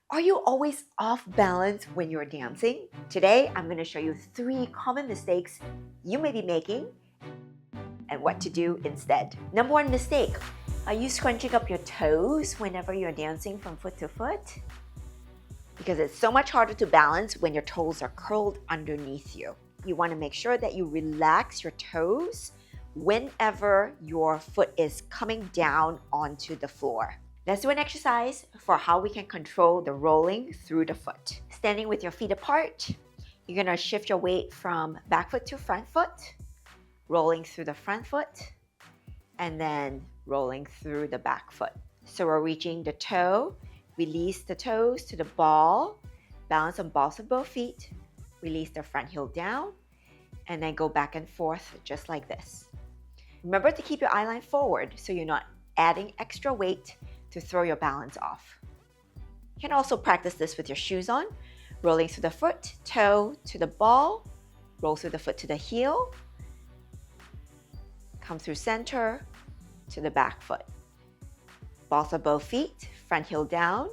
Are you always off balance when you're dancing? Today, I'm going to show you 3 common mistakes you may be making and what to do instead. Number 1 mistake, are you scrunching up your toes whenever you're dancing from foot to foot? Because it's so much harder to balance when your toes are curled underneath you. You want to make sure that you relax your toes whenever your foot is coming down onto the floor. Let's do an exercise for how we can control the rolling through the foot. Standing with your feet apart, you're going to shift your weight from back foot to front foot, rolling through the front foot, and then rolling through the back foot. So we're reaching the toe, release the toes to the ball, balance on balls of both feet, release the front heel down, and then go back and forth just like this. Remember to keep your eye line forward so you're not adding extra weight to throw your balance off. You can also practice this with your shoes on, rolling through the foot, toe to the ball, roll through the foot to the heel, come through center to the back foot. Balls of both feet, front heel down,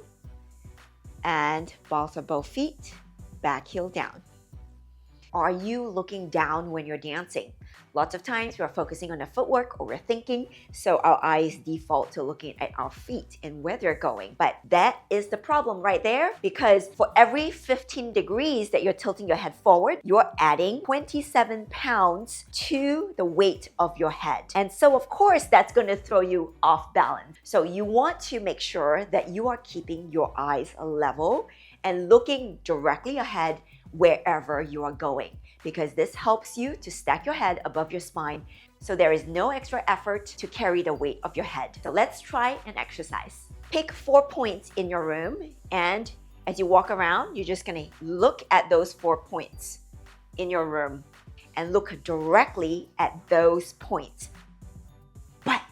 and balls of both feet, back heel down. Are you looking down when you're dancing? Lots of times we're focusing on the footwork or we're thinking, so our eyes default to looking at our feet and where they're going. But that is the problem right there, because for every 15 degrees that you're tilting your head forward, you're adding 27 pounds to the weight of your head. And so of course that's going to throw you off balance. So you want to make sure that you are keeping your eyes level and looking directly ahead wherever you are going, because this helps you to stack your head above your spine so there is no extra effort to carry the weight of your head. So let's try an exercise. Pick 4 points in your room, and as you walk around, you're just going to look at those 4 points in your room and look directly at those points. But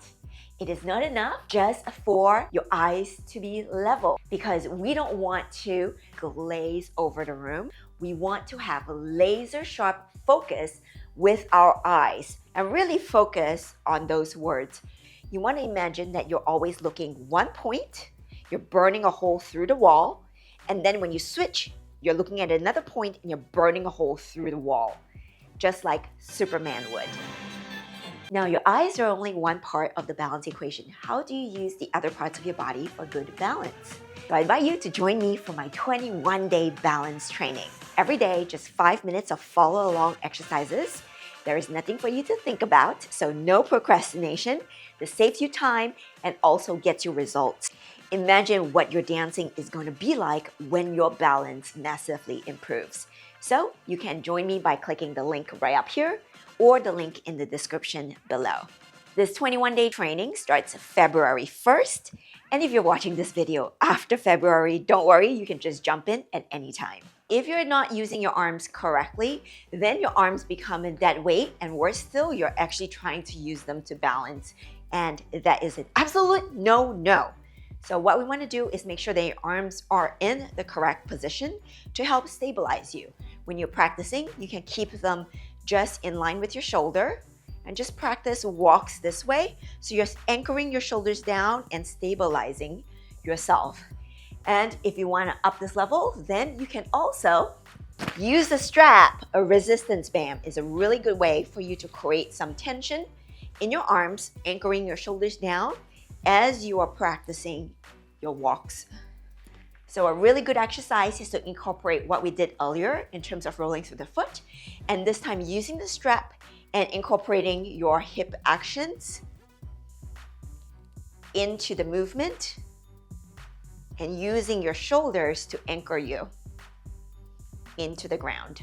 it is not enough just for your eyes to be level, because we don't want to glaze over the room. We want to have a laser sharp focus with our eyes and really focus on those words. You want to imagine that you're always looking one point, you're burning a hole through the wall, and then when you switch, you're looking at another point and you're burning a hole through the wall, just like Superman would. Now, your eyes are only one part of the balance equation. How do you use the other parts of your body for good balance? So I invite you to join me for my 21-day balance training. Every day, just 5 minutes of follow-along exercises. There is nothing for you to think about, so no procrastination. This saves you time and also gets you results. Imagine what your dancing is going to be like when your balance massively improves. So you can join me by clicking the link right up here or the link in the description below. This 21-day training starts February 1st, and if you're watching this video after February, don't worry, you can just jump in at any time. If you're not using your arms correctly, then your arms become a dead weight, and worse still, you're actually trying to use them to balance, and that is an absolute no-no. So what we want to do is make sure that your arms are in the correct position to help stabilize you. When you're practicing, you can keep them just in line with your shoulder and just practice walks this way. So you're anchoring your shoulders down and stabilizing yourself. And if you want to up this level, then you can also use the strap. A resistance band is a really good way for you to create some tension in your arms, anchoring your shoulders down as you are practicing your walks. So a really good exercise is to incorporate what we did earlier in terms of rolling through the foot, and this time using the strap and incorporating your hip actions into the movement and using your shoulders to anchor you into the ground.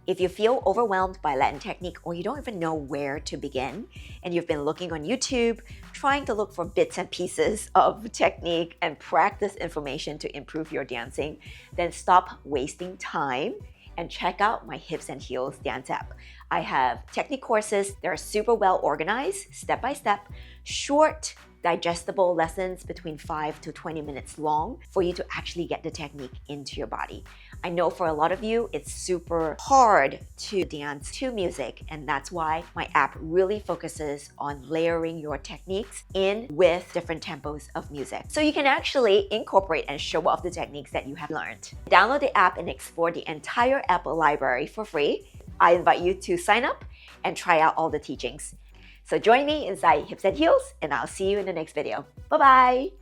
If you feel overwhelmed by Latin technique or you don't even know where to begin, and you've been looking on YouTube, trying to look for bits and pieces of technique and practice information to improve your dancing, then stop wasting time and check out my Hips and Heels dance app. I have technique courses that are super well organized, step by step, short digestible lessons between 5 to 20 minutes long for you to actually get the technique into your body. I know for a lot of you, it's super hard to dance to music, and that's why my app really focuses on layering your techniques in with different tempos of music. So you can actually incorporate and show off the techniques that you have learned. Download the app and explore the entire Apple library for free. I invite you to sign up and try out all the teachings. So join me inside Hips and Heels, and I'll see you in the next video. Bye-bye!